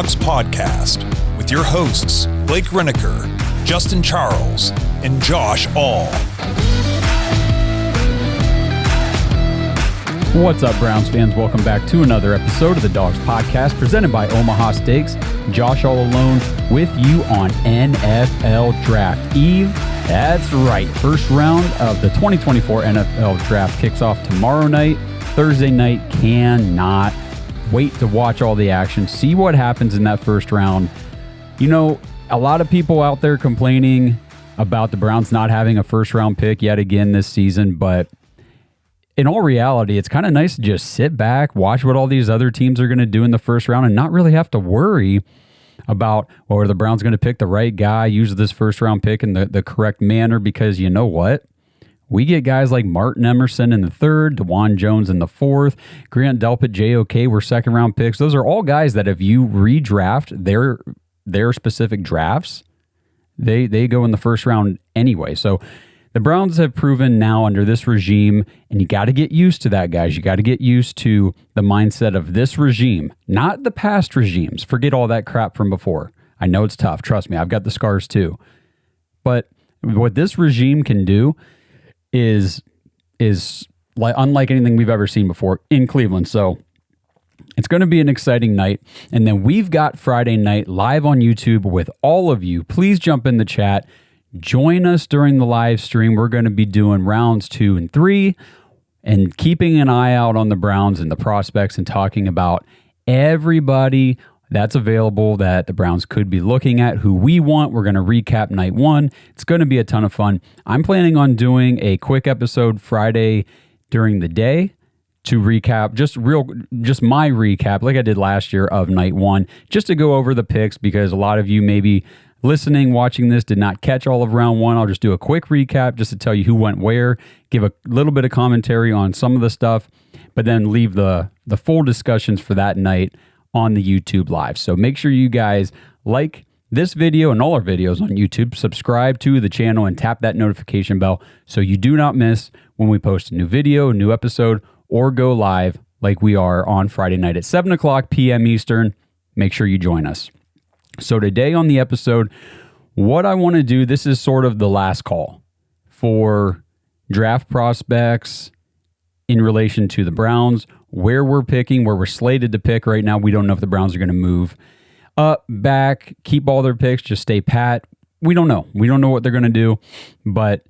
Dawgs podcast with your hosts, Blake Reneker, Justin Charles, and Josh All. What's up, Browns fans? Welcome back to another episode of the Dawgs podcast presented by Omaha Steaks. Josh All alone with you on NFL Draft Eve. That's right. First round of the 2024 NFL Draft kicks off tomorrow night. Thursday night. Cannot wait to watch all the action, see what happens in that first round. You know, a lot of people out there complaining about the Browns not having a first round pick yet again this season, but in all reality, it's kind of nice to just sit back, watch what all these other teams are going to do in the first round and not really have to worry about, well, are the Browns going to pick the right guy, use this first round pick in the correct manner, because you know what? We get guys like Martin Emerson in the third, DeJuan Jones in the fourth, Grant Delpit, JOK were second round picks. Those are all guys that if you redraft their specific drafts, they go in the first round anyway. So the Browns have proven now under this regime, and you got to get used to that, guys. You got to get used to the mindset of this regime, not the past regimes. Forget all that crap from before. I know it's tough. Trust me, I've got the scars too. But what this regime can do is like unlike anything we've ever seen before in Cleveland. So it's going to be an exciting night. And then we've got Friday night live on YouTube with all of you. Please jump in the chat. Join us during the live stream. We're going to be doing rounds 2 and 3 and keeping an eye out on the Browns and the prospects and talking about everybody that's available that the Browns could be looking at, who we want. We're going to recap night 1. It's going to be a ton of fun. I'm planning on doing a quick episode Friday during the day to recap, just my recap like I did last year of night 1, just to go over the picks, because a lot of you maybe listening, watching this did not catch all of round 1. I'll just do a quick recap just to tell you who went where, give a little bit of commentary on some of the stuff, but then leave the full discussions for that night on the YouTube live. So make sure you guys like this video and all our videos on YouTube, subscribe to the channel, and tap that notification bell so you do not miss when we post a new video, a new episode, or go live like we are on Friday night at 7 o'clock p.m. Eastern. Make sure you join us. So today on the episode, what I want to do, this is sort of the last call for draft prospects in relation to the Browns, where we're picking, where we're slated to pick right now. We don't know if the Browns are going to move up, back, keep all their picks, just stay pat. We don't know. We don't know what they're going to do. But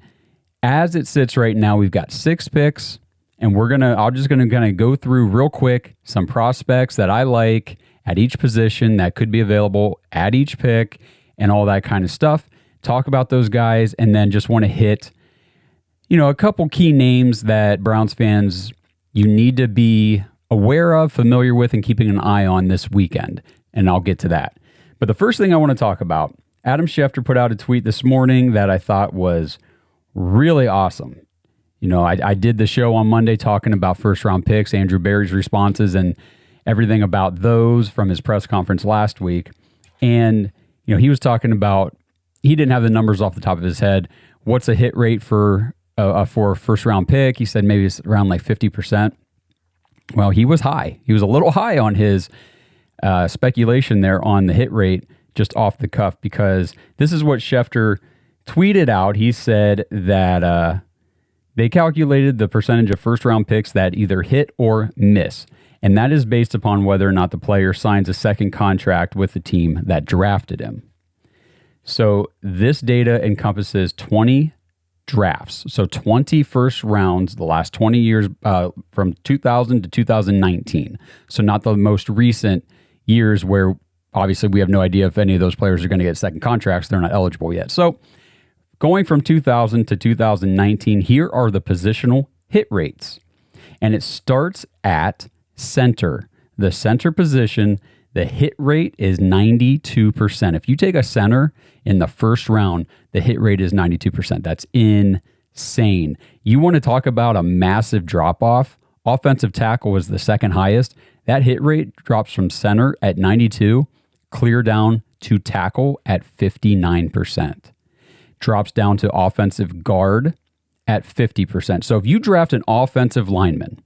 as it sits right now, we've got 6 picks, and I'm just going to kind of go through real quick some prospects that I like at each position that could be available at each pick and all that kind of stuff. Talk about those guys, and then just want to hit, a couple key names that Browns fans, you need to be aware of, familiar with, and keeping an eye on this weekend. And I'll get to that. But the first thing I want to talk about, Adam Schefter put out a tweet this morning that I thought was really awesome. I did the show on Monday talking about first round picks, Andrew Berry's responses, and everything about those from his press conference last week. And, he was talking about, he didn't have the numbers off the top of his head. What's a hit rate for a first round pick? He said maybe it's around like 50%. Well, he was high. He was a little high on his speculation there on the hit rate just off the cuff, because this is what Schefter tweeted out. He said that they calculated the percentage of first round picks that either hit or miss. And that is based upon whether or not the player signs a second contract with the team that drafted him. So this data encompasses 20 drafts. So 20 first rounds, the last 20 years from 2000 to 2019. So not the most recent years where obviously we have no idea if any of those players are going to get second contracts. They're not eligible yet. So going from 2000 to 2019, here are the positional hit rates. And it starts at center. The center position, the hit rate is 92%. If you take a center in the first round, the hit rate is 92%. That's insane. You want to talk about a massive drop-off? Offensive tackle was the second highest. That hit rate drops from center at 92, clear down to tackle at 59%. Drops down to offensive guard at 50%. So if you draft an offensive lineman,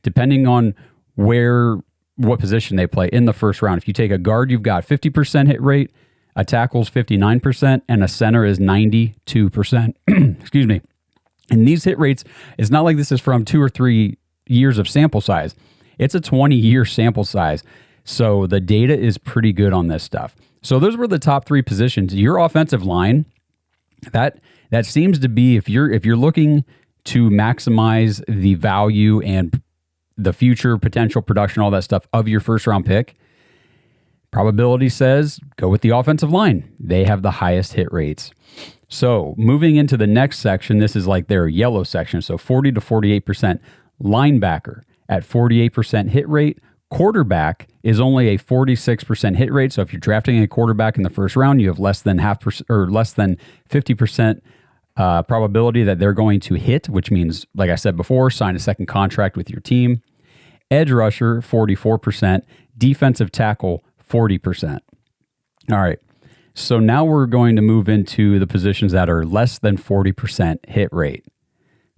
depending on where what position they play in the first round. If you take a guard, you've got 50% hit rate, a tackle's 59%, and a center is 92%. Excuse me. And these hit rates, it's not like this is from 2 or 3 years of sample size. It's a 20-year sample size. So the data is pretty good on this stuff. So those were the top 3 positions. Your offensive line, that seems to be, if you're looking to maximize the value and the future potential production, all that stuff of your first round pick, probability says go with the offensive line. They have the highest hit rates. So moving into the next section, this is like their yellow section. So 40 to 48%. Linebacker at 48% hit rate. Quarterback is only a 46% hit rate. So if you're drafting a quarterback in the first round, you have less than 50% probability that they're going to hit, which means, like I said before, sign a second contract with your team. Edge rusher, 44%. Defensive tackle, 40%. All right. So now we're going to move into the positions that are less than 40% hit rate.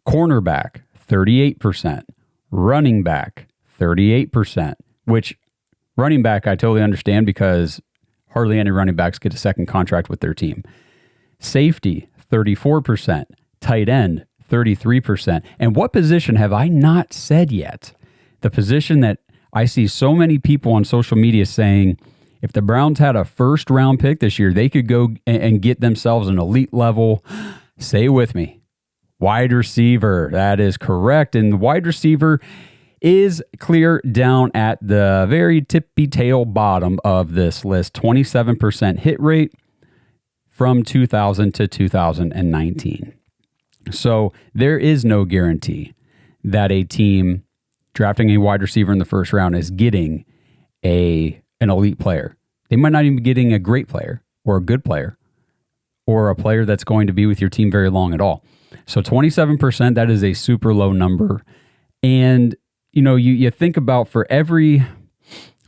Cornerback, 38%. Running back, 38%, which running back I totally understand because hardly any running backs get a second contract with their team. Safety, 34%. Tight end, 33%. And what position have I not said yet? The position that I see so many people on social media saying, if the Browns had a first round pick this year, they could go and get themselves an elite level. Say it with me. Wide receiver. That is correct. And the wide receiver is clear down at the very tippy tail bottom of this list. 27% hit rate from 2000 to 2019. So there is no guarantee that a team drafting a wide receiver in the first round is getting an elite player. They might not even be getting a great player or a good player or a player that's going to be with your team very long at all. So 27%, that is a super low number. And, you think about for every,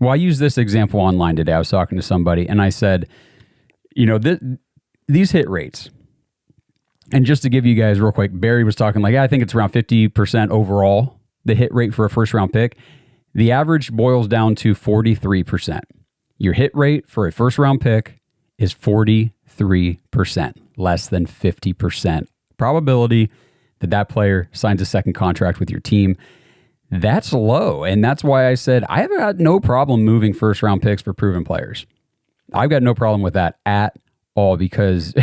I used this example online today. I was talking to somebody and I said, these hit rates, and just to give you guys real quick, Barry was talking like, I think it's around 50% overall, the hit rate for a first round pick. The average boils down to 43%. Your hit rate for a first round pick is 43%, less than 50% probability that player signs a second contract with your team. That's low. And that's why I said I have got no problem moving first round picks for proven players. I've got no problem with that at all because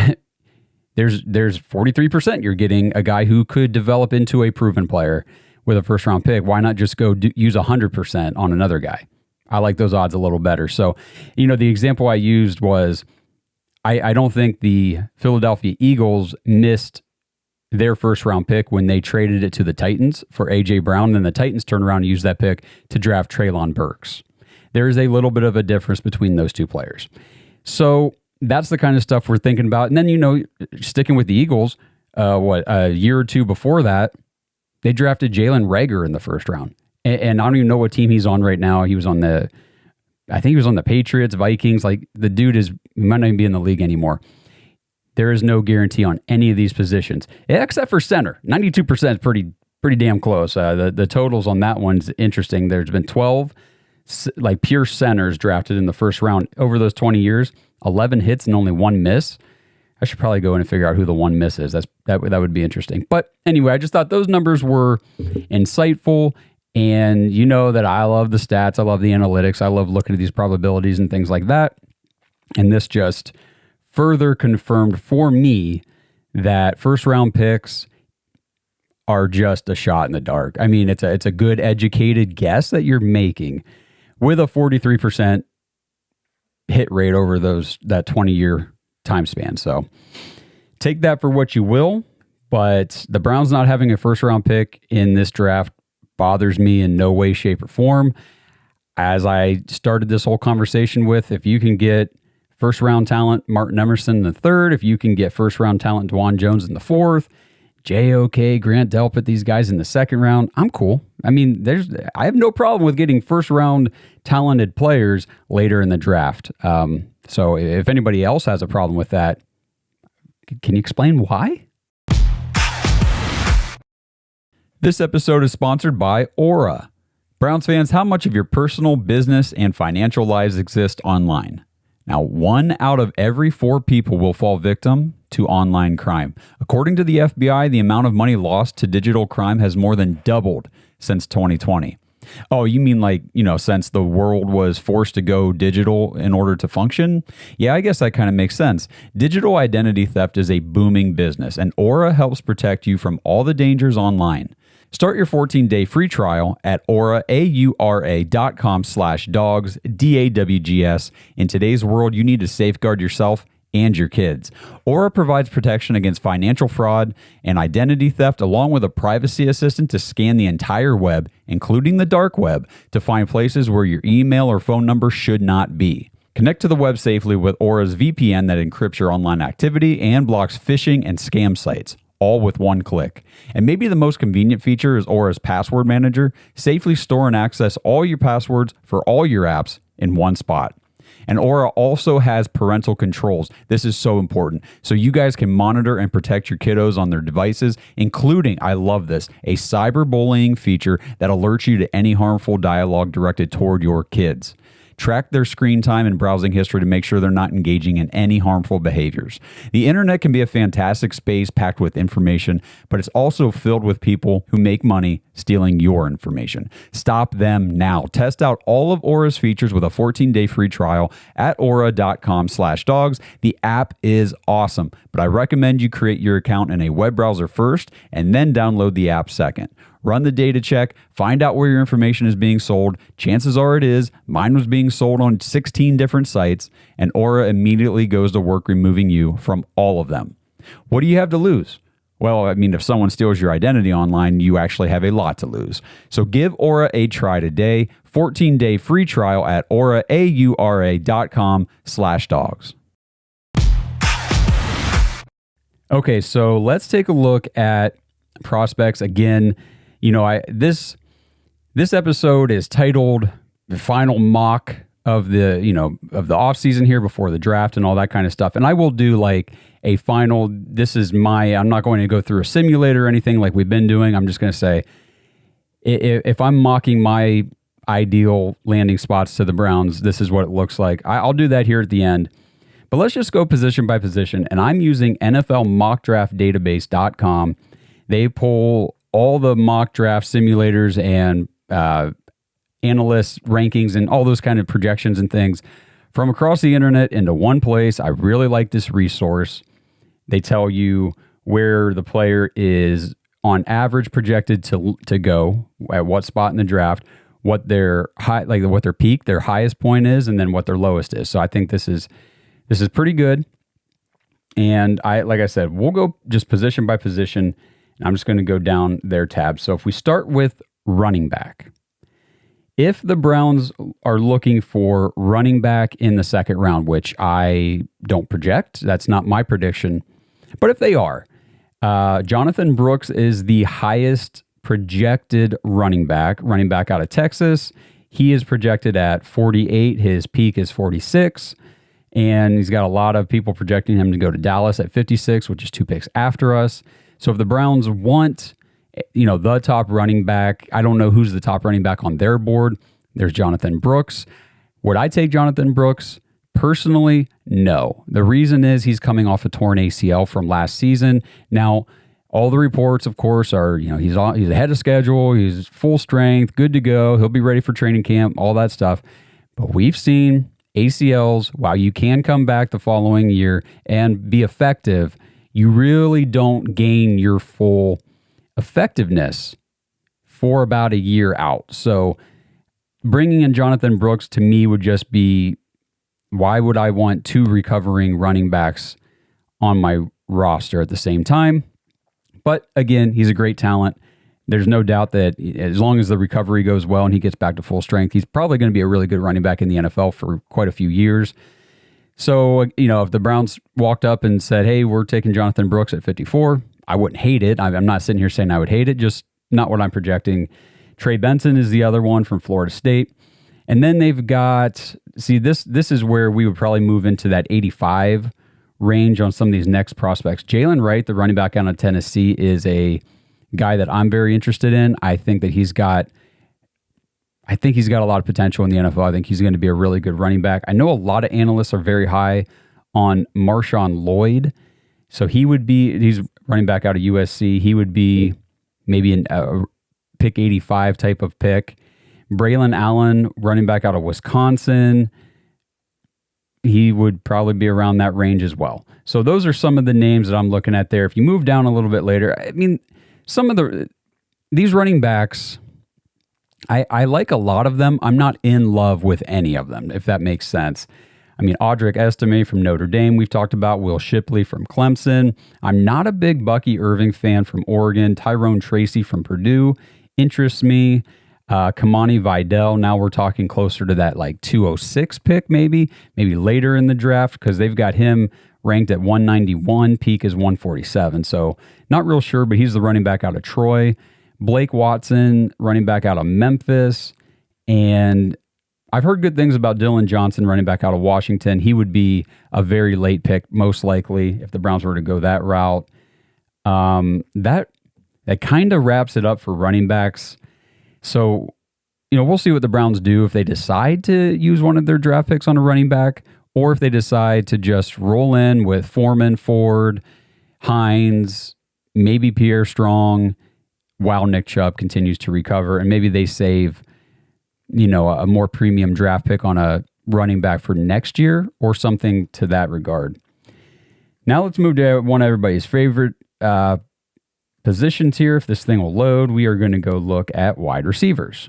there's 43% you're getting a guy who could develop into a proven player with a first round pick. Why not just go use 100% on another guy? I like those odds a little better. So, the example I used was I don't think the Philadelphia Eagles missed their first round pick when they traded it to the Titans for A.J. Brown. Then the Titans turned around and used that pick to draft Treylon Burks. There is a little bit of a difference between those two players. So that's the kind of stuff we're thinking about. And then, sticking with the Eagles, a year or two before that, they drafted Jalen Reagor in the first round. And I don't even know what team he's on right now. He was on I think he was on the Patriots, Vikings. Like the dude might not even be in the league anymore. There is no guarantee on any of these positions, except for center. 92% is pretty damn close. The totals on that one's interesting. There's been 12 like pure centers drafted in the first round over those 20 years. 11 hits and only 1 miss. I should probably go in and figure out who the 1 miss is. That would be interesting. But anyway, I just thought those numbers were insightful. And you know that I love the stats. I love the analytics. I love looking at these probabilities and things like that. And this just further confirmed for me that first round picks are just a shot in the dark. I mean, it's a good educated guess that you're making with a 43% hit rate over that 20-year time span. So take that for what you will, but the Browns not having a first round pick in this draft bothers me in no way, shape, or form. As I started this whole conversation with, if you can get first round talent Martin Emerson in the third, if you can get first round talent Dwan Jones in the fourth, JOK, Grant Delpit, these guys in the second round, I'm cool. I mean, I have no problem with getting first round talented players later in the draft. So if anybody else has a problem with that, can you explain why? This episode is sponsored by Aura. Browns fans, how much of your personal, business, and financial lives exist online? Now, 1 out of every 4 people will fall victim to online crime. According to the FBI, the amount of money lost to digital crime has more than doubled since 2020. Oh, you mean since the world was forced to go digital in order to function? Yeah, I guess that kind of makes sense. Digital identity theft is a booming business, and Aura helps protect you from all the dangers online. Start your 14-day free trial at aura.com/Dawgs, DAWGS. In today's world, you need to safeguard yourself and your kids. Aura provides protection against financial fraud and identity theft, along with a privacy assistant to scan the entire web, including the dark web, to find places where your email or phone number should not be. Connect to the web safely with Aura's VPN that encrypts your online activity and blocks phishing and scam sites, all with one click. And maybe the most convenient feature is Aura's password manager. Safely store and access all your passwords for all your apps in one spot. And Aura also has parental controls. This is so important. So you guys can monitor and protect your kiddos on their devices, including, I love this, a cyberbullying feature that alerts you to any harmful dialogue directed toward your kids. Track their screen time and browsing history to make sure they're not engaging in any harmful behaviors. The internet can be a fantastic space packed with information, but it's also filled with people who make money stealing your information. Stop them now. Test out all of Aura's features with a 14-day free trial at aura.com/Dawgs. The app is awesome, but I recommend you create your account in a web browser first and then download the app second. Run the data check, find out where your information is being sold. Chances are it is. Mine was being sold on 16 different sites, and Aura immediately goes to work removing you from all of them. What do you have to lose? Well, I mean, if someone steals your identity online, you actually have a lot to lose. So give Aura a try today. 14-day free trial at aura.com/Dawgs. Okay, so let's take a look at prospects again. This episode is titled "The Final Mock of the off season here before the draft" and all that kind of stuff. And I will do like a final. I'm not going to go through a simulator or anything like we've been doing. I'm just going to say if I'm mocking my ideal landing spots to the Browns, this is what it looks like. I'll do that here at the end. But let's just go position by position. And I'm using NFLmockdraftdatabase.com. They pull all the mock draft simulators and analyst rankings and all those kind of projections and things from across the internet into one place. I really like this resource. They tell you where the player is on average projected to go, at what spot in the draft, what their what their peak, their highest point is, and then what their lowest is. So I think this is pretty good. And like I said, we'll go just position by position. I'm just going to go down their tab. So if we start with running back, if the Browns are looking for running back in the second round, which I don't project, that's not my prediction, but if they are, Jonathan Brooks is the highest projected running back out of Texas. He is projected at 48. His peak is 46. And he's got a lot of people projecting him to go to Dallas at 56, which is 2 picks after us. So if the Browns want, the top running back, I don't know who's the top running back on their board. There's Jonathan Brooks. Would I take Jonathan Brooks? Personally, no. The reason is he's coming off a torn ACL from last season. Now, all the reports, of course, are, he's ahead of schedule. He's full strength, good to go. He'll be ready for training camp, all that stuff. But we've seen ACLs, while you can come back the following year and be effective, you really don't gain your full effectiveness for about a year out. So bringing in Jonathan Brooks to me would just be, why would I want 2 recovering running backs on my roster at the same time? But again, he's a great talent. There's no doubt that as long as the recovery goes well and he gets back to full strength, he's probably going to be a really good running back in the NFL for quite a few years. So, if the Browns walked up and said, hey, we're taking Jonathan Brooks at 54, I wouldn't hate it. I'm not sitting here saying I would hate it, just not what I'm projecting. Trey Benson is the other one from Florida State. And then they've got, this is where we would probably move into that 85 range on some of these next prospects. Jalen Wright, the running back out of Tennessee, is a guy that I'm very interested in. I think that he's got I think he's got a lot of potential in the NFL. I think he's going to be a really good running back. I know a lot of analysts are very high on Marshawn Lloyd. So he's running back out of USC. He would be maybe a pick 85 type of pick. Braylon Allen, running back out of Wisconsin, he would probably be around that range as well. So those are some of the names that I'm looking at there. If you move down a little bit later, I mean, these running backs, I like a lot of them. I'm not in love with any of them, if that makes sense. I mean, Audric Estime from Notre Dame, we've talked about. Will Shipley from Clemson. I'm not a big Bucky Irving fan from Oregon. Tyrone Tracy from Purdue interests me. Kamani Vidal, now we're talking closer to that like 206 pick maybe later in the draft, because they've got him ranked at 191, peak is 147. So not real sure, but he's the running back out of Troy. Blake Watson, running back out of Memphis. And I've heard good things about Dylan Johnson, running back out of Washington. He would be a very late pick, most likely, if the Browns were to go that route. That kind of wraps it up for running backs. So, we'll see what the Browns do if they decide to use one of their draft picks on a running back, or if they decide to just roll in with Foreman, Ford, Hines, maybe Pierre Strong, while Nick Chubb continues to recover, and maybe they save, a more premium draft pick on a running back for next year or something to that regard. Now let's move to one of everybody's favorite positions here. If this thing will load, we are going to go look at wide receivers.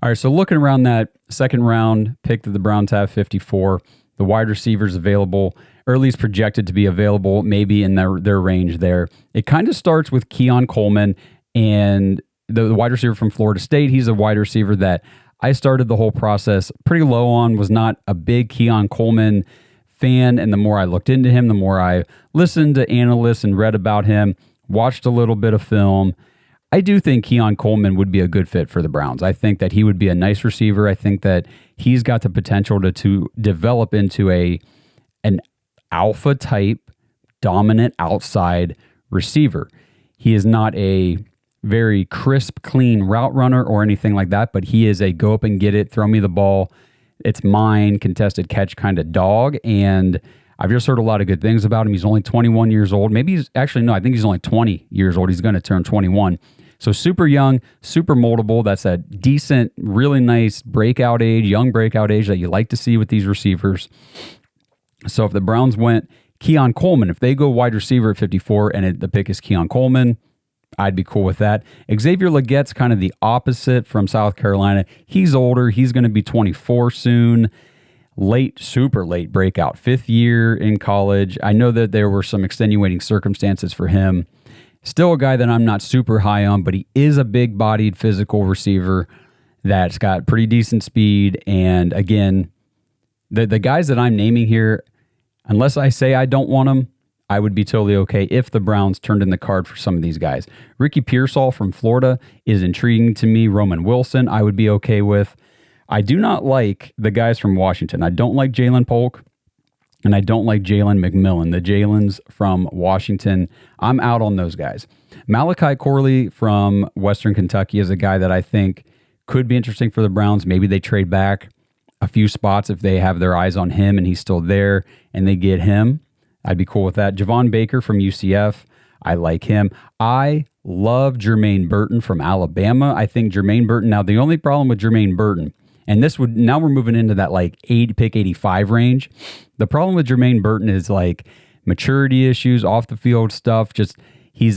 All right, so looking around that second round pick that the Browns have, 54, the wide receivers available, or at least projected to be available, maybe in their range there. It kind of starts with Keon Coleman, and the wide receiver from Florida State. He's a wide receiver that I started the whole process pretty low on, was not a big Keon Coleman fan, and the more I looked into him, the more I listened to analysts and read about him, watched a little bit of film. I do think Keon Coleman would be a good fit for the Browns. I think that he would be a nice receiver. I think that he's got the potential to develop into an alpha type, dominant outside receiver. He is not a very crisp, clean route runner or anything like that, but he is a go up and get it, throw me the ball, it's mine, contested catch kind of dog. And I've just heard a lot of good things about him. He's only 21 years old. Maybe I think he's only 20 years old. He's going to turn 21. So super young, super moldable. That's a decent, really nice breakout age, young breakout age that you like to see with these receivers. So if the Browns went Keon Coleman, if they go wide receiver at 54 and the pick is Keon Coleman, I'd be cool with that. Xavier Legette's kind of the opposite from South Carolina. He's older. He's going to be 24 soon. Late, super late breakout. 5th year in college. I know that there were some extenuating circumstances for him. Still a guy that I'm not super high on, but he is a big-bodied physical receiver that's got pretty decent speed. And again, the guys that I'm naming here, unless I say I don't want them, I would be totally okay if the Browns turned in the card for some of these guys. Ricky Pearsall from Florida is intriguing to me. Roman Wilson, I would be okay with. I do not like the guys from Washington. I don't like Jalen Polk, and I don't like Jalen McMillan. The Jalen's from Washington, I'm out on those guys. Malachi Corley from Western Kentucky is a guy that I think could be interesting for the Browns. Maybe they trade back a few spots if they have their eyes on him and he's still there and they get him. I'd be cool with that. Javon Baker from UCF, I like him. I love Jermaine Burton from Alabama. I think Jermaine Burton, now the only problem with Jermaine Burton, and now we're moving into that like pick 85 range. The problem with Jermaine Burton is like maturity issues, off the field stuff. Just he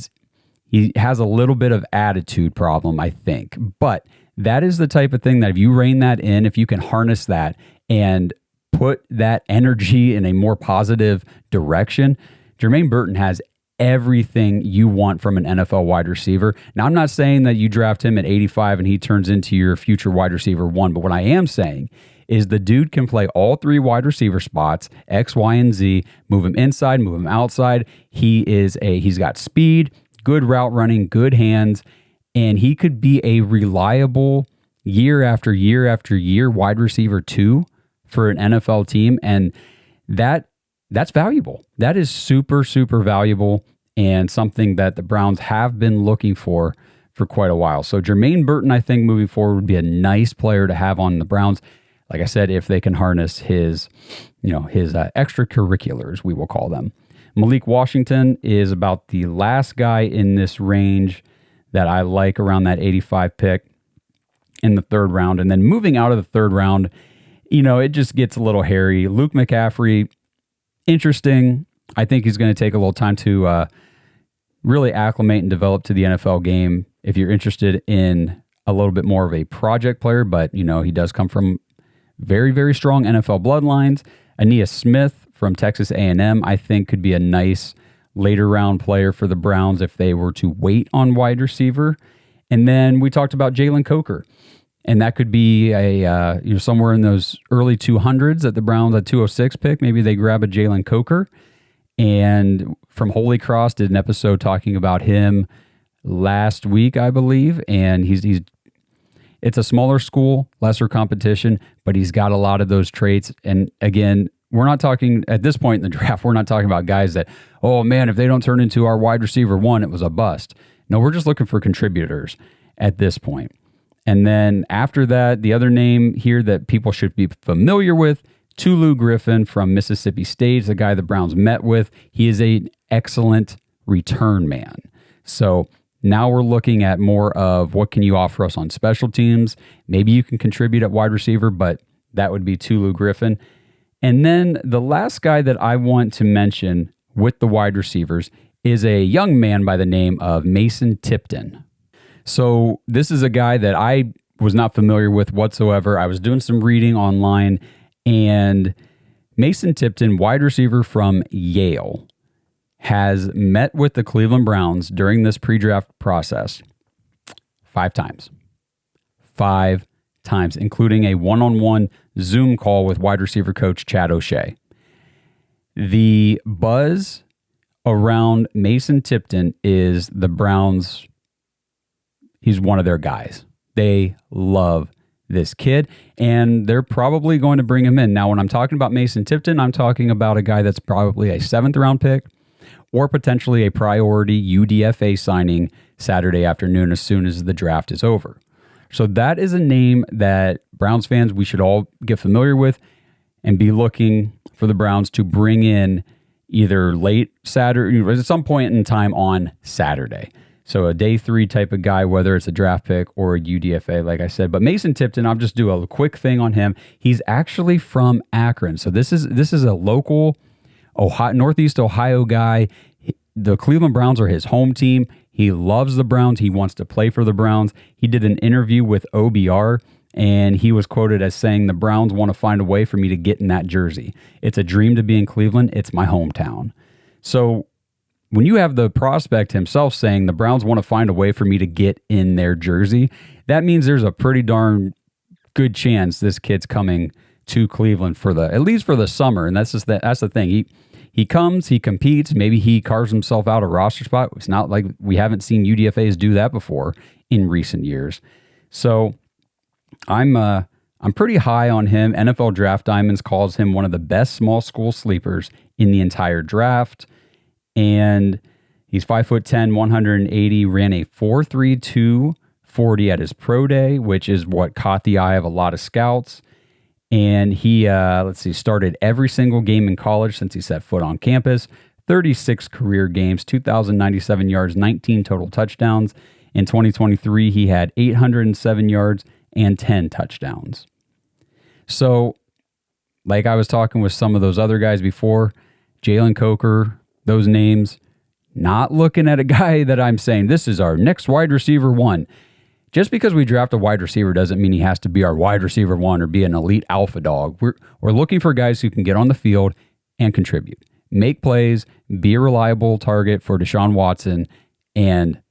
has a little bit of attitude problem, I think. But that is the type of thing that if you rein that in, if you can harness that and put that energy in a more positive direction, Jermaine Burton has everything you want from an NFL wide receiver. Now, I'm not saying that you draft him at 85 and he turns into your future wide receiver 1, but what I am saying is the dude can play all 3 wide receiver spots, X, Y, and Z, move him inside, move him outside. He's got speed, good route running, good hands, and he could be a reliable year after year after year wide receiver 2 for an NFL team, and that's valuable. That is super, super valuable and something that the Browns have been looking for for quite a while. So Jermaine Burton, I think moving forward would be a nice player to have on the Browns. Like I said, if they can harness his extracurriculars, we will call them. Malik Washington is about the last guy in this range that I like around that 85 pick in the third round. And then moving out of the third round, it just gets a little hairy. Luke McCaffrey, interesting. I think he's going to take a little time to really acclimate and develop to the NFL game. If you're interested in a little bit more of a project player, but he does come from very, very strong NFL bloodlines. Aeneas Smith from Texas A&M, I think could be a nice later round player for the Browns if they were to wait on wide receiver. And then we talked about Jalen Coker, and that could be a somewhere in those early 200s at the Browns, at 206 pick. Maybe they grab a Jalen Coker. And from Holy Cross did an episode talking about him last week, I believe, and it's a smaller school, lesser competition, but he's got a lot of those traits. And again, we're not talking at this point in the draft, we're not talking about guys that, oh man, if they don't turn into our wide receiver one, it was a bust. No, we're just looking for contributors at this point. And then after that, the other name here that people should be familiar with, Tulu Griffin from Mississippi State, the guy the Browns met with. He is an excellent return man. So now we're looking at more of what can you offer us on special teams. Maybe you can contribute at wide receiver, but that would be Tulu Griffin. And then the last guy that I want to mention with the wide receivers is a young man by the name of Mason Tipton. So this is a guy that I was not familiar with whatsoever. I was doing some reading online, and Mason Tipton, wide receiver from Yale, has met with the Cleveland Browns during this pre-draft process 5 times. 5 times, including a one-on-one Zoom call with wide receiver coach Chad O'Shea. The buzz around Mason Tipton is the Browns, he's one of their guys. They love this kid, and they're probably going to bring him in. Now, when I'm talking about Mason Tipton, I'm talking about a guy that's probably a 7th round pick or potentially a priority UDFA signing Saturday afternoon as soon as the draft is over. So that is a name that Browns fans, we should all get familiar with and be looking for the Browns to bring in either late Saturday, at some point in time on Saturday. So a day 3 type of guy, whether it's a draft pick or a UDFA, like I said. But Mason Tipton, I'll just do a quick thing on him. He's actually from Akron. So this is a local Northeast Ohio guy. The Cleveland Browns are his home team. He loves the Browns. He wants to play for the Browns. He did an interview with OBR, and he was quoted as saying, "The Browns want to find a way for me to get in that jersey. It's a dream to be in Cleveland. It's my hometown." So when you have the prospect himself saying the Browns want to find a way for me to get in their jersey, that means there's a pretty darn good chance this kid's coming to Cleveland at least for the summer. And that's the thing. He comes, he competes, maybe he carves himself out a roster spot. It's not like we haven't seen UDFAs do that before in recent years. So I'm pretty high on him. NFL Draft Diamonds calls him one of the best small school sleepers in the entire draft. And he's 5'10", 180, ran a 4.32 40 at his pro day, which is what caught the eye of a lot of scouts. And he, started every single game in college since he set foot on campus. 36 career games, 2,097 yards, 19 total touchdowns. In 2023, he had 807 yards and 10 touchdowns. So, like I was talking with some of those other guys before, Jalen Coker, those names, not looking at a guy that I'm saying, this is our next wide receiver one. Just because we draft a wide receiver doesn't mean he has to be our wide receiver one or be an elite alpha dog. We're looking for guys who can get on the field and contribute, make plays, be a reliable target for Deshaun Watson, and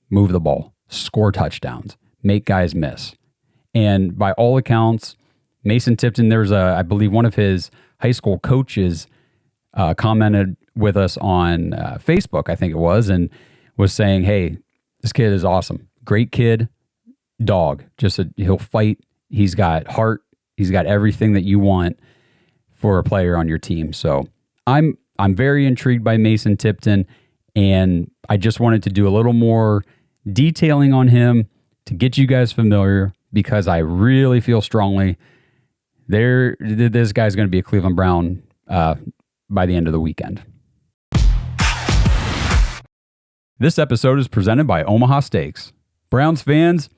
move the ball, score touchdowns, make guys miss. And by all accounts, Mason Tipton, I believe one of his high school coaches commented with us on Facebook, I think it was, and was saying, hey, this kid is awesome. Great kid. Dog, he'll fight. He's got heart. He's got everything that you want for a player on your team. So I'm very intrigued by Mason Tipton, and I just wanted to do a little more detailing on him to get you guys familiar, because I really feel strongly this guy's going to be a Cleveland Brown by the end of the weekend. This episode is presented by Omaha Steaks. Browns fans,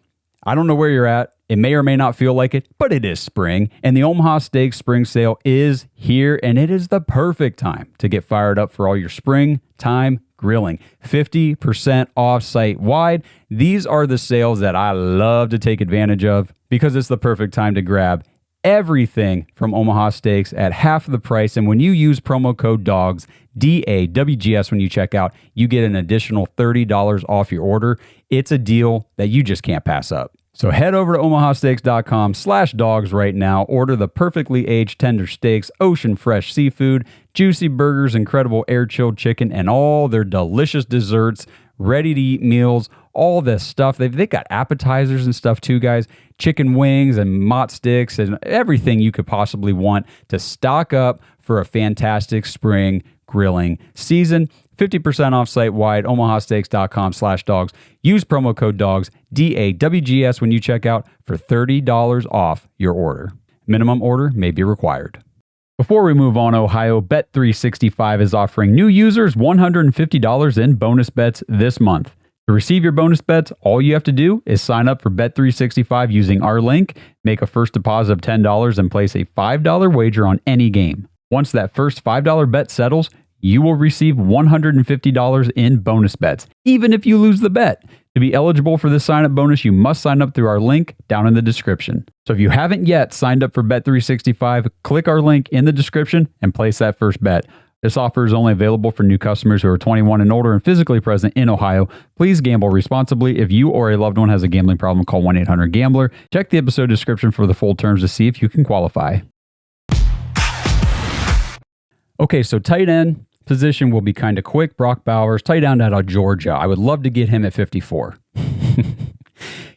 I don't know where you're at. It may or may not feel like it, but it is spring, and the Omaha Steaks Spring Sale is here, and it is the perfect time to get fired up for all your springtime grilling. 50% off site-wide. These are the sales that I love to take advantage of because it's the perfect time to grab everything from Omaha Steaks at half the price. And when you use promo code DAWGS, DAWGS, when you check out, you get an additional $30 off your order. It's a deal that you just can't pass up. So head over to omahasteaks.com/dogs right now. Order the perfectly aged tender steaks, ocean fresh seafood, juicy burgers, incredible air-chilled chicken, and all their delicious desserts, ready-to-eat meals, all this stuff. They've got appetizers and stuff too, guys. Chicken wings and mott sticks and everything you could possibly want to stock up for a fantastic spring grilling season. 50% off site-wide, omahasteaks.com/dogs. Use promo code DAWGS, DAWGS, when you check out for $30 off your order. Minimum order may be required. Before we move on, Ohio, Bet365 is offering new users $150 in bonus bets this month. To receive your bonus bets, all you have to do is sign up for Bet365 using our link, make a first deposit of $10, and place a $5 wager on any game. Once that first $5 bet settles, you will receive $150 in bonus bets, even if you lose the bet. To be eligible for this sign-up bonus, you must sign up through our link down in the description. So if you haven't yet signed up for Bet365, click our link in the description and place that first bet. This offer is only available for new customers who are 21 and older and physically present in Ohio. Please gamble responsibly. If you or a loved one has a gambling problem, call 1-800-GAMBLER. Check the episode description for the full terms to see if you can qualify. Okay, so tight end position will be kind of quick. Brock Bowers, tight end out of Georgia. I would love to get him at 54.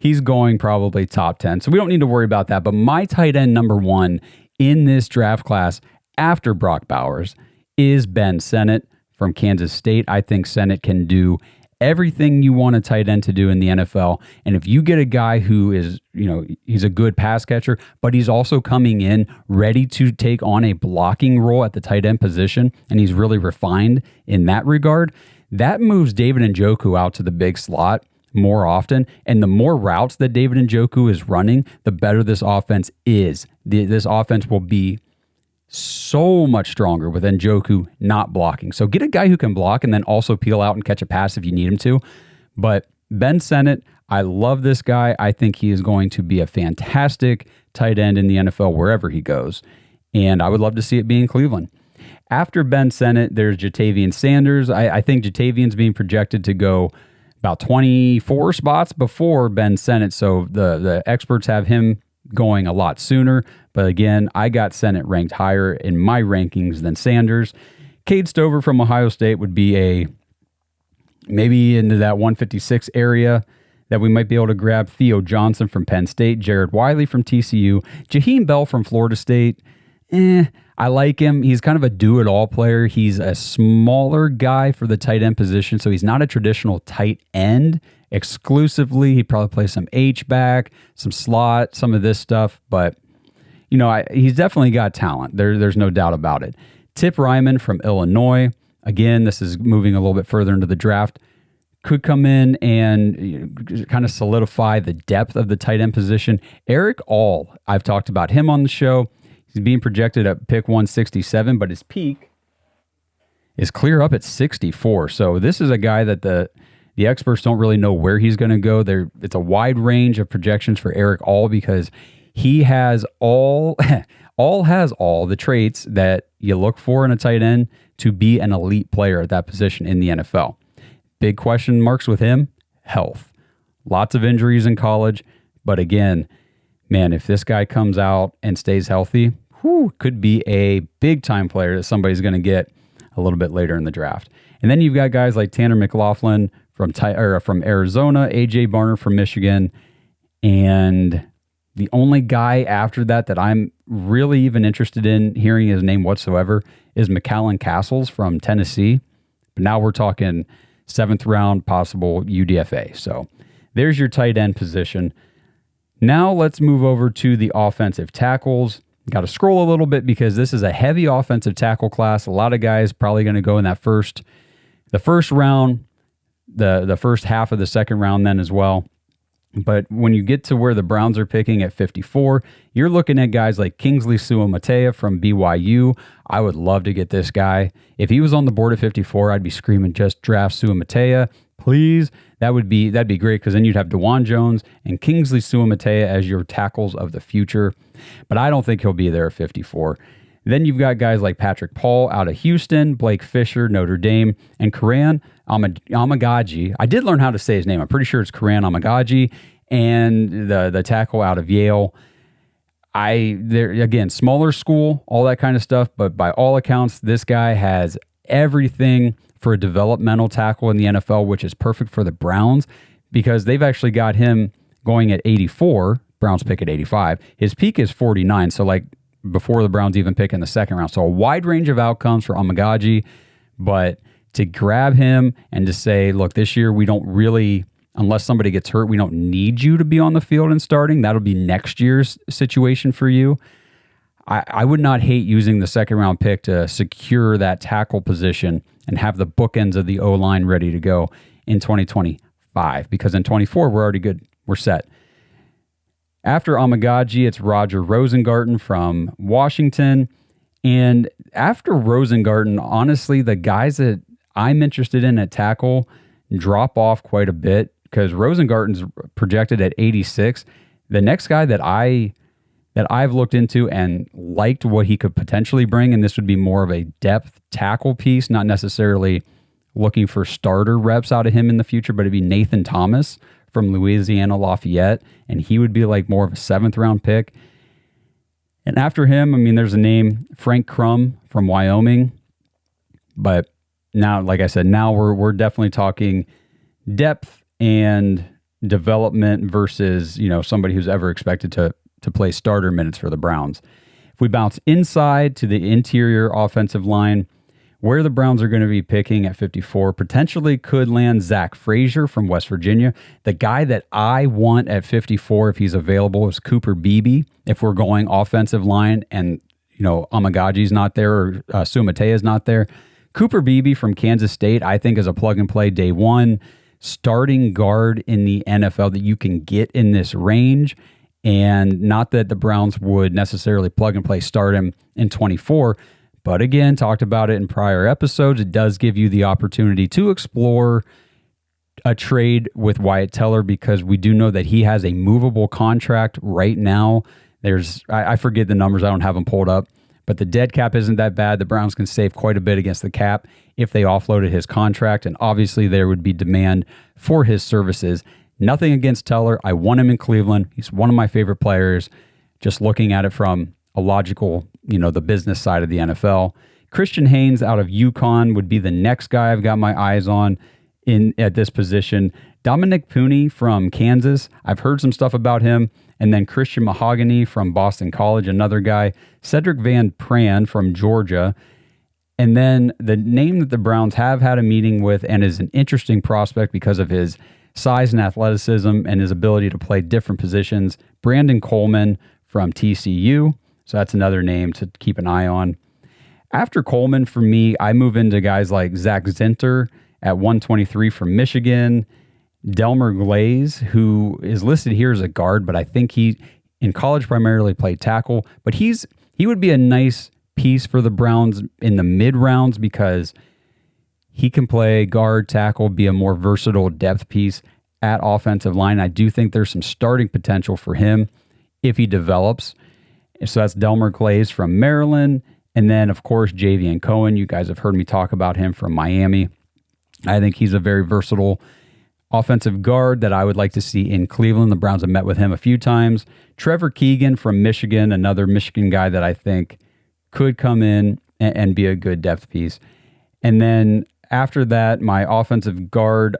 He's going probably top 10, so we don't need to worry about that. But my tight end number one in this draft class after Brock Bowers is Ben Sinnott from Kansas State. I think Sinnott can do everything you want a tight end to do in the NFL. And if you get a guy who is, he's a good pass catcher, but he's also coming in ready to take on a blocking role at the tight end position, and he's really refined in that regard, that moves David Njoku out to the big slot more often. And the more routes that David Njoku is running, the better this offense is. This offense will be so much stronger with Njoku not blocking. So get a guy who can block and then also peel out and catch a pass if you need him to. But Ben Sinnott, I love this guy. I think he is going to be a fantastic tight end in the NFL wherever he goes. And I would love to see it be in Cleveland. After Ben Sinnott, there's Jatavian Sanders. I think Jatavian's being projected to go about 24 spots before Ben Sinnott. So the experts have him going a lot sooner. But again, I got Sinnott ranked higher in my rankings than Sanders. Cade Stover from Ohio State would be maybe into that 156 area that we might be able to grab. Theo Johnson from Penn State, Jared Wiley from TCU, Jaheim Bell from Florida State. I like him. He's kind of a do-it-all player. He's a smaller guy for the tight end position, so he's not a traditional tight end exclusively. He'd probably play some H-back, some slot, some of this stuff, but he's definitely got talent. There's no doubt about it. Tip Ryman from Illinois. Again, this is moving a little bit further into the draft. Could come in and kind of solidify the depth of the tight end position. Eric All, I've talked about him on the show. He's being projected at pick 167, but his peak is clear up at 64. So this is a guy that the experts don't really know where he's going to go. It's a wide range of projections for Eric All because he has all the traits that you look for in a tight end to be an elite player at that position in the NFL. Big question marks with him, health. Lots of injuries in college, but again, man, if this guy comes out and stays healthy, could be a big-time player that somebody's going to get a little bit later in the draft. And then you've got guys like Tanner McLaughlin from Arizona, A.J. Barner from Michigan, and the only guy after that I'm really even interested in hearing his name whatsoever is McCallan Castles from Tennessee. But now we're talking 7th round, possible UDFA. So there's your tight end position. Now let's move over to the offensive tackles. Got to scroll a little bit because this is a heavy offensive tackle class. A lot of guys probably going to go in the first round, the first half of the second round then as well. But when you get to where the Browns are picking at 54, you're looking at guys like Kingsley Suamataia from BYU. I would love to get this guy. If he was on the board at 54, I'd be screaming, just draft Suamataia, please. That'd be great, because then you'd have DeJuan Jones and Kingsley Suamataia as your tackles of the future. But I don't think he'll be there at 54. Then you've got guys like Patrick Paul out of Houston, Blake Fisher, Notre Dame, and Karan Amagaji. I did learn how to say his name. I'm pretty sure it's Karan Amagaji, and the tackle out of Yale. They're again, smaller school, all that kind of stuff, but by all accounts, this guy has everything for a developmental tackle in the NFL, which is perfect for the Browns, because they've actually got him going at 84. Browns pick at 85. His peak is 49, so like before the Browns even pick in the second round. So a wide range of outcomes for Amagaji, but to grab him and to say, look, this year we don't really, unless somebody gets hurt, we don't need you to be on the field and starting. That'll be next year's situation for you. I would not hate using the second round pick to secure that tackle position and have the bookends of the O-line ready to go in 2025, because in 24 we're already good. We're set. After Amagaji, it's Roger Rosengarten from Washington. And after Rosengarten, honestly, the guys that I'm interested in at tackle drop off quite a bit, because Rosengarten's projected at 86. The next guy that I've looked into and liked what he could potentially bring, and this would be more of a depth tackle piece, not necessarily looking for starter reps out of him in the future, but it'd be Nathan Thomas from Louisiana Lafayette, and he would be like more of a 7th round pick. And after him, I mean, there's a name, Frank Crum from Wyoming. But now, like I said, now we're definitely talking depth and development versus, somebody who's ever expected to play starter minutes for the Browns. If we bounce inside to the interior offensive line, where the Browns are going to be picking at 54, potentially could land Zach Frazier from West Virginia. The guy that I want at 54, if he's available, is Cooper Beebe. If we're going offensive line and, Amagaji's not there or Suamataia's not there, Cooper Beebe from Kansas State, I think, is a plug-and-play day one starting guard in the NFL that you can get in this range. And not that the Browns would necessarily plug-and-play start him in 24, but again, talked about it in prior episodes. It does give you the opportunity to explore a trade with Wyatt Teller, because we do know that he has a movable contract right now. I forget the numbers. I don't have them pulled up, but the dead cap isn't that bad. The Browns can save quite a bit against the cap if they offloaded his contract, and obviously there would be demand for his services. Nothing against Teller. I want him in Cleveland. He's one of my favorite players. Just looking at it from a logical, the business side of the NFL. Christian Haynes out of UConn would be the next guy I've got my eyes on at this position. Dominic Pooney from Kansas. I've heard some stuff about him. And then Christian Mahogany from Boston College, another guy. Cedric Van Pran from Georgia. And then the name that the Browns have had a meeting with and is an interesting prospect because of his size and athleticism and his ability to play different positions, Brandon Coleman from TCU. So that's another name to keep an eye on. After Coleman, for me, I move into guys like Zach Zinter at 123 from Michigan, Delmer Glaze, who is listed here as a guard, but I think he, in college, primarily played tackle. But he would be a nice piece for the Browns in the mid-rounds, because he can play guard, tackle, be a more versatile depth piece at offensive line. I do think there's some starting potential for him if he develops. So that's Delmer Glaze from Maryland. And then, of course, Javian Cohen. You guys have heard me talk about him from Miami. I think he's a very versatile offensive guard that I would like to see in Cleveland. The Browns have met with him a few times. Trevor Keegan from Michigan, another Michigan guy that I think could come in and be a good depth piece. And then after that, my offensive guard,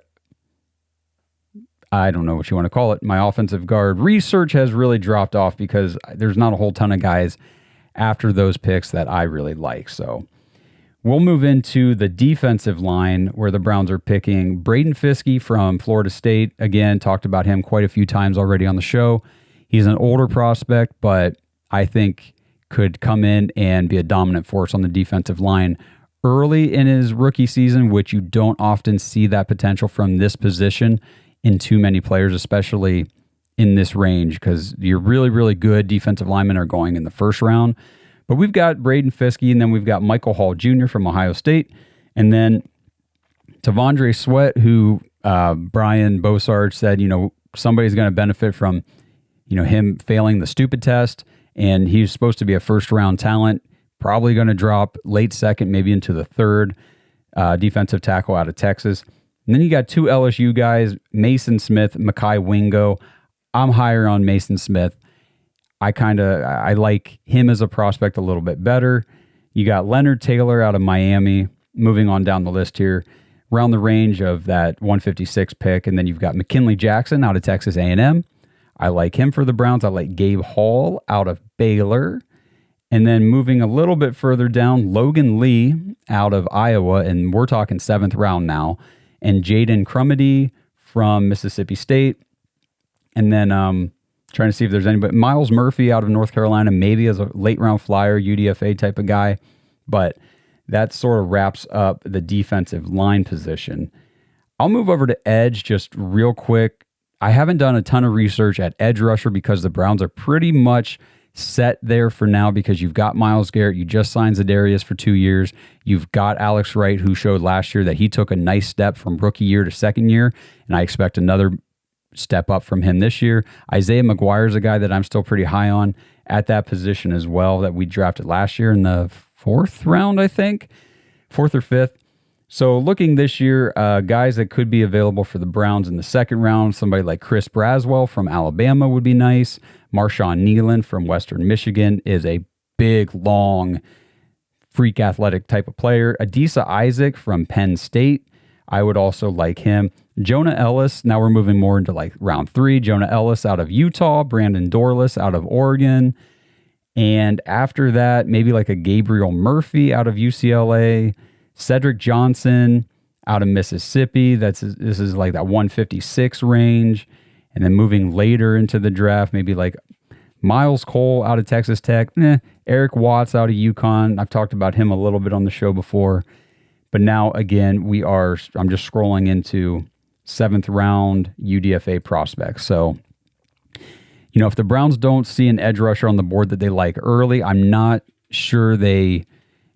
I don't know what you want to call it. My offensive guard research has really dropped off because there's not a whole ton of guys after those picks that I really like. So We'll move into the defensive line where the Browns are picking Braden Fiske from Florida State. Again, talked about him quite a few times already on the show. He's an older prospect, but I think could come in and be a dominant force on the defensive line early in his rookie season, which you don't often see that potential from this position in too many players, especially in this range, because your really, really good defensive linemen are going in the first round. But we've got Braden Fiske, and then we've got Michael Hall Jr. from Ohio State, and then Tavondre Sweat, who Brian Bosarge said, somebody's going to benefit from, him failing the stupid test, and he's supposed to be a first-round talent, probably going to drop late second, maybe into the third, defensive tackle out of Texas. And then you got two LSU guys, Mason Smith, Mekhi Wingo. I'm higher on Mason Smith. I like him as a prospect a little bit better. You got Leonard Taylor out of Miami, moving on down the list here, around the range of that 156 pick. And then you've got McKinley Jackson out of Texas A&M. I like him for the Browns. I like Gabe Hall out of Baylor. And then moving a little bit further down, Logan Lee out of Iowa, and we're talking 7th round now, and Jaden Crumedy from Mississippi State. And then trying to see if there's anybody. Miles Murphy out of North Carolina, maybe as a late-round flyer, UDFA type of guy. But that sort of wraps up the defensive line position. I'll move over to edge just real quick. I haven't done a ton of research at edge rusher because the Browns are pretty much set there for now because you've got Myles Garrett. You just signed Zadarius for 2 years. You've got Alex Wright, who showed last year that he took a nice step from rookie year to second year, and I expect another step up from him this year. Isaiah McGuire is a guy that I'm still pretty high on at that position as well, that we drafted last year in the 4th round, I think, 4th or 5th. So looking this year, guys that could be available for the Browns in the 2nd round, somebody like Chris Braswell from Alabama would be nice. Marshawn Nealon from Western Michigan is a big, long, freak athletic type of player. Adisa Isaac from Penn State, I would also like him. Jonah Ellis, now we're moving more into like round 3. Jonah Ellis out of Utah, Brandon Dorless out of Oregon. And after that, maybe like a Gabriel Murphy out of UCLA. Cedric Johnson out of Mississippi. This is like that 156 range. And then moving later into the draft, maybe like Miles Cole out of Texas Tech. Eric Watts out of UConn. I've talked about him a little bit on the show before. But now, again, I'm just scrolling into 7th round UDFA prospects. So, if the Browns don't see an edge rusher on the board that they like early, I'm not sure they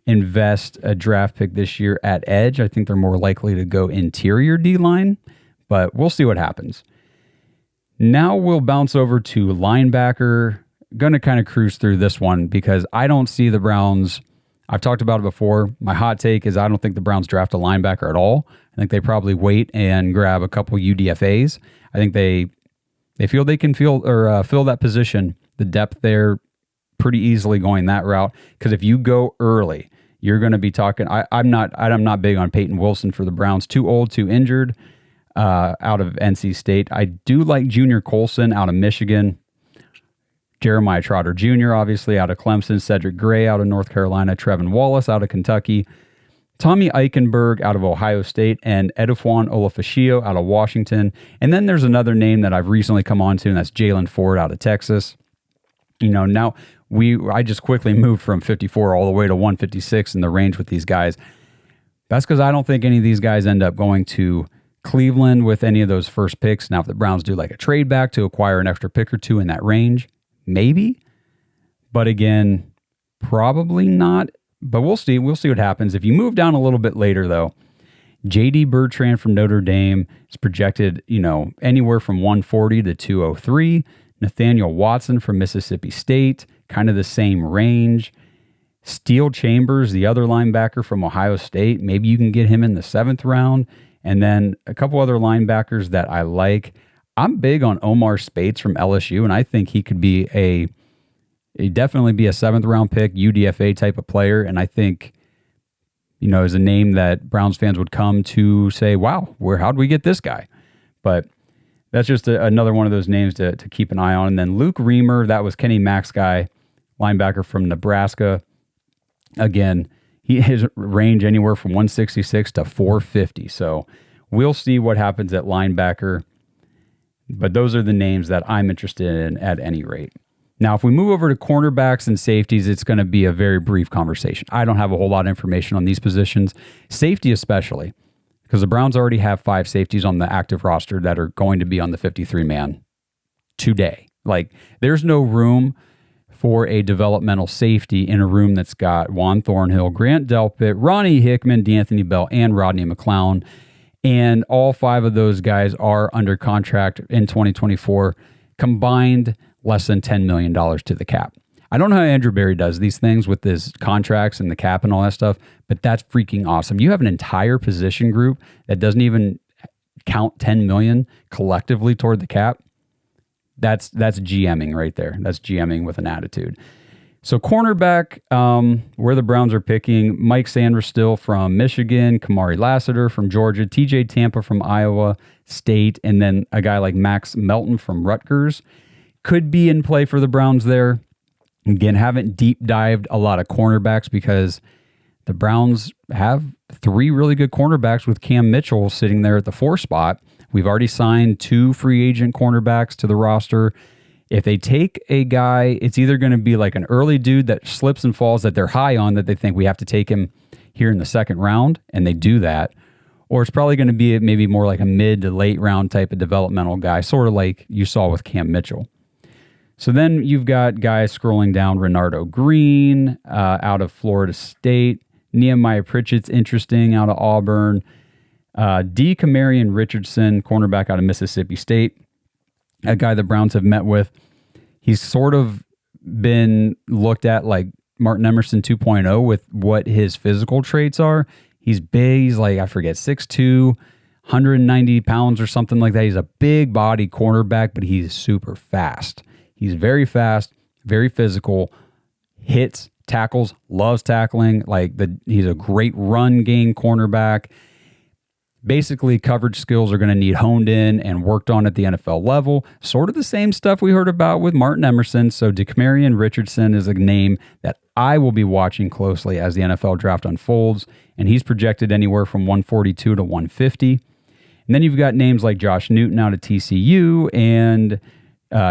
invest a draft pick this year at edge. I think they're more likely to go interior D-line, but we'll see what happens. Now we'll bounce over to linebacker. Going to kind of cruise through this one because I don't see the Browns. I've talked about it before. My hot take is I don't think the Browns draft a linebacker at all. I think they probably wait and grab a couple UDFAs. I think they feel they can fill that position, the depth there, pretty easily going that route. Because if you go early, you're going to be talking. I'm not big on Peyton Wilson for the Browns. Too old, too injured. Out of NC State, I do like Junior Colson out of Michigan. Jeremiah Trotter Jr., obviously, out of Clemson. Cedric Gray out of North Carolina. Trevin Wallace out of Kentucky. Tommy Eichenberg out of Ohio State. And Edufwan Olufashio out of Washington. And then there's another name that I've recently come on to, and that's Jalen Ford out of Texas. Now I just quickly moved from 54 all the way to 156 in the range with these guys. That's because I don't think any of these guys end up going to Cleveland with any of those first picks. Now, if the Browns do like a trade back to acquire an extra pick or two in that range, maybe. But again, probably not. But we'll see. We'll see what happens. If you move down a little bit later, though, J.D. Bertrand from Notre Dame is projected, anywhere from 140 to 203. Nathaniel Watson from Mississippi State, kind of the same range. Steele Chambers, the other linebacker from Ohio State, maybe you can get him in the 7th round. And then a couple other linebackers that I like. I'm big on Omar Spates from LSU, and I think he could be definitely be a 7th round pick, UDFA type of player. And I think, is a name that Browns fans would come to say, wow, how'd we get this guy? But that's just another one of those names to keep an eye on. And then Luke Reamer, that was Kenny Mack's guy, linebacker from Nebraska. Again, his range anywhere from 166 to 450. So we'll see what happens at linebacker. But those are the names that I'm interested in at any rate. Now, if we move over to cornerbacks and safeties, it's going to be a very brief conversation. I don't have a whole lot of information on these positions, safety especially, because the Browns already have 5 safeties on the active roster that are going to be on the 53-man today. Like, there's no room for a developmental safety in a room that's got Juan Thornhill, Grant Delpit, Ronnie Hickman, D'Anthony Bell, and Rodney McLeod. And all 5 of those guys are under contract in 2024, combined less than $10 million to the cap. I don't know how Andrew Berry does these things with his contracts and the cap and all that stuff, but that's freaking awesome. You have an entire position group that doesn't even count $10 million collectively toward the cap. That's GMing right there. That's GMing with an attitude. So cornerback, where the Browns are picking, Mike Sanderstill from Michigan, Kamari Lassiter from Georgia, TJ Tampa from Iowa State, and then a guy like Max Melton from Rutgers could be in play for the Browns there. Again, haven't deep dived a lot of cornerbacks because the Browns have 3 really good cornerbacks with Cam Mitchell sitting there at the 4 spot. We've already signed 2 free agent cornerbacks to the roster. If they take a guy, it's either going to be like an early dude that slips and falls that they're high on, that they think we have to take him here in the second round, and they do that. Or it's probably going to be maybe more like a mid to late round type of developmental guy, sort of like you saw with Cam Mitchell. So then you've got guys scrolling down, Renardo Green out of Florida State, Nehemiah Pritchett's interesting out of Auburn, D. Camarion Richardson, cornerback out of Mississippi State, a guy the Browns have met with. He's sort of been looked at like Martin Emerson 2.0 with what his physical traits are. He's big. He's like, I forget, 6'2", 190 pounds or something like that. He's a big body cornerback, but he's super fast. He's very fast, very physical, hits, tackles, loves tackling. He's a great run game cornerback. Basically, coverage skills are going to need honed in and worked on at the NFL level. Sort of the same stuff we heard about with Martin Emerson. So DeCamarion Richardson is a name that I will be watching closely as the NFL draft unfolds. And he's projected anywhere from 142 to 150. And then you've got names like Josh Newton out of TCU and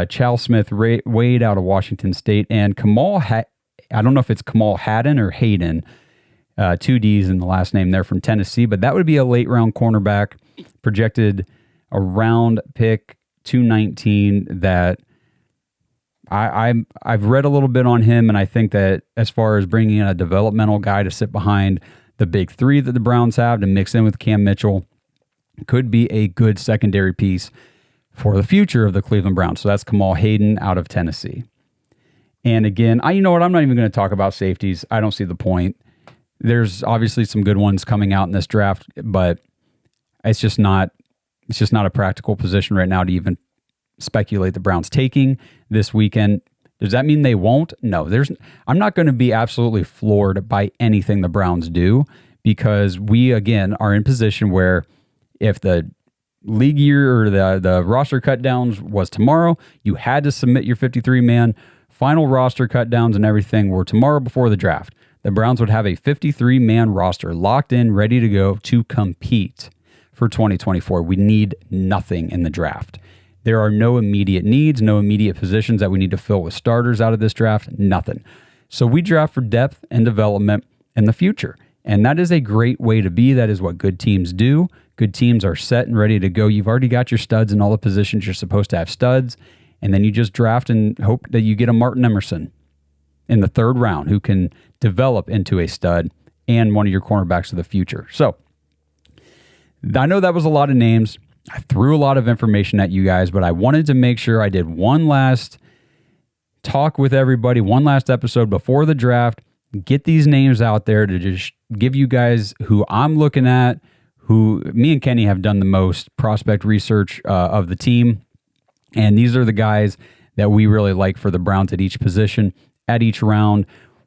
Chal Smith Wade out of Washington State, and I don't know if it's Kamal Haddon or Hayden, 2 Ds in the last name there, from Tennessee, but that would be a late round cornerback projected around pick 219 that I've read a little bit on him, and I think that as far as bringing in a developmental guy to sit behind the big 3 that the Browns have to mix in with Cam Mitchell could be a good secondary piece for the future of the Cleveland Browns. So that's Kamal Hayden out of Tennessee. And again, you know what? I'm not even going to talk about safeties. I don't see the point. There's obviously some good ones coming out in this draft, but it's just not a practical position right now to even speculate the Browns taking this weekend. Does that mean they won't? No, I'm not going to be absolutely floored by anything the Browns do, because we, again, are in position where if the league year or the roster cut downs was tomorrow, you had to submit your 53-man final roster cut downs, and everything were tomorrow before the draft. The Browns would have a 53-man roster locked in, ready to go to compete for 2024. We need nothing in the draft. There are no immediate needs, no immediate positions that we need to fill with starters out of this draft, nothing. So we draft for depth and development in the future. And that is a great way to be. That is what good teams do. Good teams are set and ready to go. You've already got your studs in all the positions you're supposed to have studs. And then you just draft and hope that you get a Martin Emerson in the 3rd round who can develop into a stud and one of your cornerbacks of the future. So I know that was a lot of names. I threw a lot of information at you guys, but I wanted to make sure I did one last talk with everybody, one last episode before the draft, get these names out there to just give you guys who I'm looking at, who me and Kenny have done the most prospect research of the team. And these are the guys that we really like for the Browns at each position, at each round.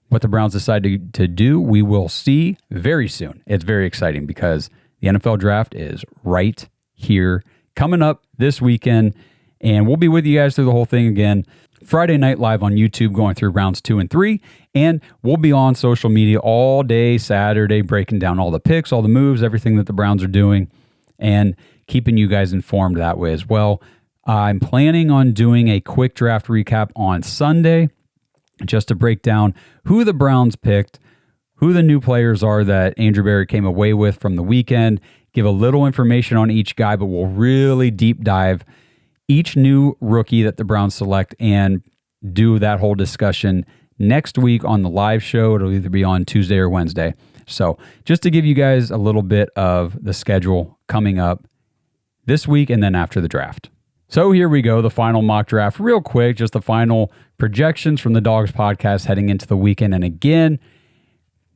What the Browns decide to do, we will see very soon. It's very exciting because the NFL draft is right here coming up this weekend. And we'll be with you guys through the whole thing again Friday night live on YouTube, going through rounds 2 and 3. And we'll be on social media all day Saturday, breaking down all the picks, all the moves, everything that the Browns are doing, and keeping you guys informed that way as well. I'm planning on doing a quick draft recap on Sunday just to break down who the Browns picked, who the new players are that Andrew Berry came away with from the weekend, give a little information on each guy, but we'll really deep dive each new rookie that the Browns select and do that whole discussion next week on the live show. It'll either be on Tuesday or Wednesday. So just to give you guys a little bit of the schedule coming up this week and then after the draft. So here we go, the final mock draft. Real quick, just the final projections from the Dawgs podcast heading into the weekend. And again,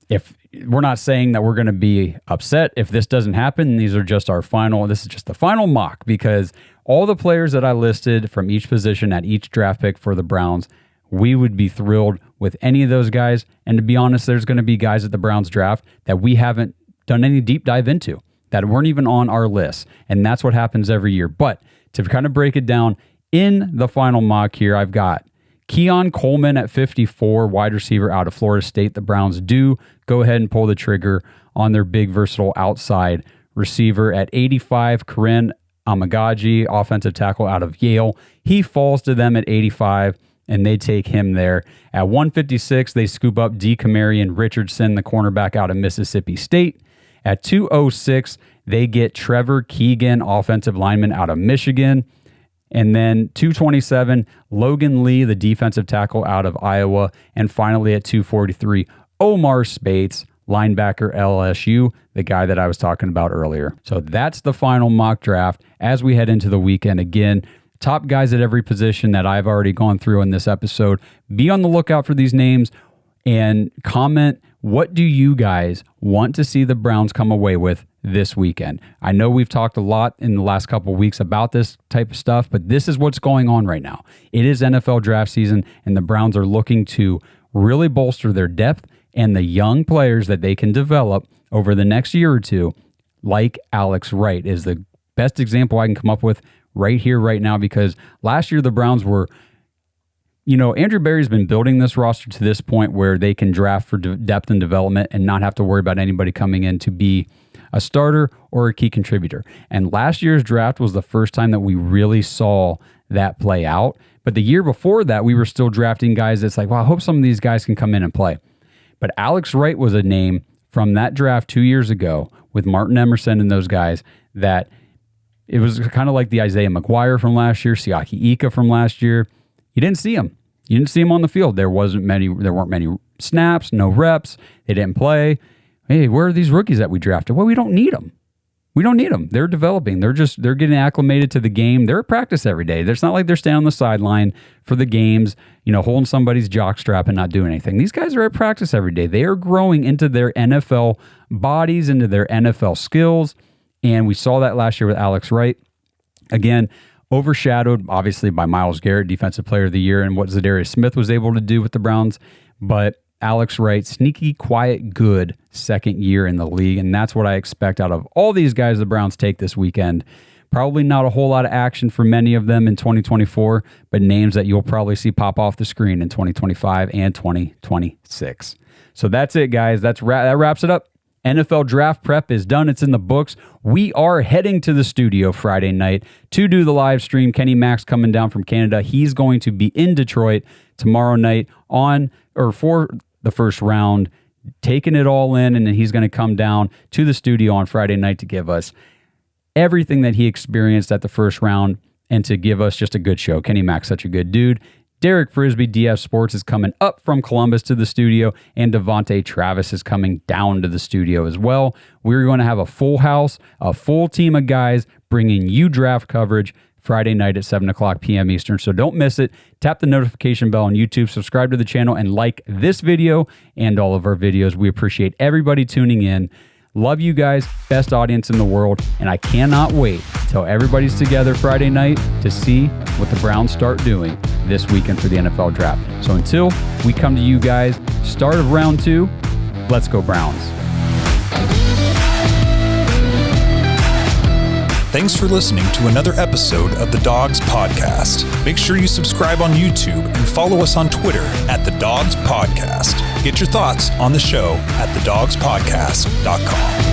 if we're not saying that we're going to be upset if this doesn't happen, this is just the final mock, because all the players that I listed from each position at each draft pick for the Browns, we would be thrilled with any of those guys. And to be honest, there's going to be guys at the Browns draft that we haven't done any deep dive into, that weren't even on our list. And that's what happens every year. But to kind of break it down, in the final mock here, I've got Keon Coleman at 54, wide receiver out of Florida State. The Browns do go ahead and pull the trigger on their big, versatile outside receiver. At 85, Karen Amagaji, offensive tackle out of Yale. He falls to them at 85, and they take him there. At 156, they scoop up DeCamarion Richardson, the cornerback out of Mississippi State. At 206, they get Trevor Keegan, offensive lineman out of Michigan. And then 227, Logan Lee, the defensive tackle out of Iowa. And finally at 243, Omar Spates, linebacker LSU, the guy that I was talking about earlier. So that's the final mock draft as we head into the weekend. Again, top guys at every position that I've already gone through in this episode. Be on the lookout for these names and comment, what do you guys want to see the Browns come away with this weekend? I know we've talked a lot in the last couple of weeks about this type of stuff, but this is what's going on right now. It is NFL draft season, and the Browns are looking to really bolster their depth and the young players that they can develop over the next year or two, like Alex Wright is the best example I can come up with right here, right now, because last year the Browns were, Andrew Berry's been building this roster to this point where they can draft for depth and development and not have to worry about anybody coming in to be a starter or a key contributor. And last year's draft was the first time that we really saw that play out. But the year before that, we were still drafting guys that's like, well, I hope some of these guys can come in and play. But Alex Wright was a name from that draft 2 years ago with Martin Emerson and those guys that it was kind of like the Isaiah McGuire from last year, Siaki Ika from last year. You didn't see him. You didn't see him on the field. There weren't many snaps, no reps. They didn't play. Hey, where are these rookies that we drafted? Well, we don't need them. We don't need them. They're developing. They're getting acclimated to the game. They're at practice every day. It's not like they're standing on the sideline for the games, holding somebody's jockstrap and not doing anything. These guys are at practice every day. They are growing into their NFL bodies, into their NFL skills. And we saw that last year with Alex Wright. Again, overshadowed, obviously, by Myles Garrett, Defensive Player of the Year, and what Zadarius Smith was able to do with the Browns. But Alex Wright, sneaky, quiet, good second year in the league, and that's what I expect out of all these guys the Browns take this weekend. Probably not a whole lot of action for many of them in 2024, but names that you'll probably see pop off the screen in 2025 and 2026. So that's it, guys. That wraps it up. NFL draft prep is done. It's in the books. We are heading to the studio Friday night to do the live stream. Kenny Max coming down from Canada. He's going to be in Detroit tomorrow night for the first round, taking it all in, and then he's going to come down to the studio on Friday night to give us everything that he experienced at the first round and to give us just a good show. Kenny Mack's such a good dude. Derek Frisbee, DF Sports, is coming up from Columbus to the studio, and Devontae Travis is coming down to the studio as well. We're going to have a full house, a full team of guys bringing you draft coverage Friday night at 7 o'clock p.m. Eastern, so don't miss it. Tap the notification bell on YouTube, subscribe to the channel, and like this video and all of our videos. We appreciate everybody tuning in. Love you guys, best audience in the world, and I cannot wait till everybody's together Friday night to see what the Browns start doing this weekend for the NFL Draft. So until we come to you guys, start of round 2, let's go Browns. Thanks for listening to another episode of the Dawgs Podcast. Make sure you subscribe on YouTube and follow us on Twitter at the Dawgs Podcast. Get your thoughts on the show at thedawgspodcast.com.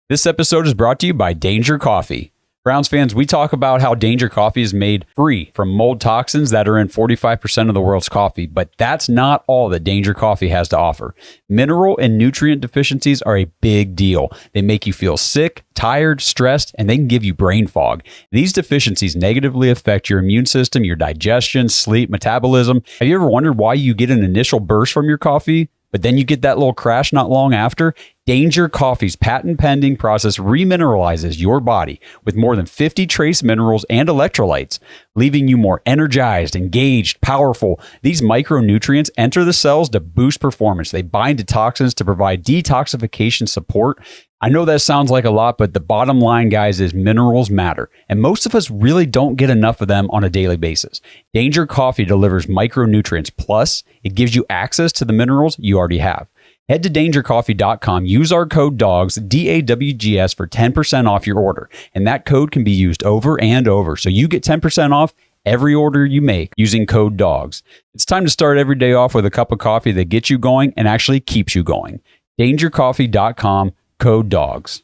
This episode is brought to you by Danger Coffee. Browns fans, we talk about how Danger Coffee is made free from mold toxins that are in 45% of the world's coffee, but that's not all that Danger Coffee has to offer. Mineral and nutrient deficiencies are a big deal. They make you feel sick, tired, stressed, and they can give you brain fog. These deficiencies negatively affect your immune system, your digestion, sleep, metabolism. Have you ever wondered why you get an initial burst from your coffee, but then you get that little crash not long after? Danger Coffee's patent-pending process remineralizes your body with more than 50 trace minerals and electrolytes, leaving you more energized, engaged, powerful. These micronutrients enter the cells to boost performance. They bind to toxins to provide detoxification support. I know that sounds like a lot, but the bottom line, guys, is minerals matter, and most of us really don't get enough of them on a daily basis. Danger Coffee delivers micronutrients, plus it gives you access to the minerals you already have. Head to dangercoffee.com, use our code DAWGS, D-A-W-G-S, for 10% off your order, and that code can be used over and over, so you get 10% off every order you make using code DAWGS. It's time to start every day off with a cup of coffee that gets you going and actually keeps you going. dangercoffee.com, code DAWGS.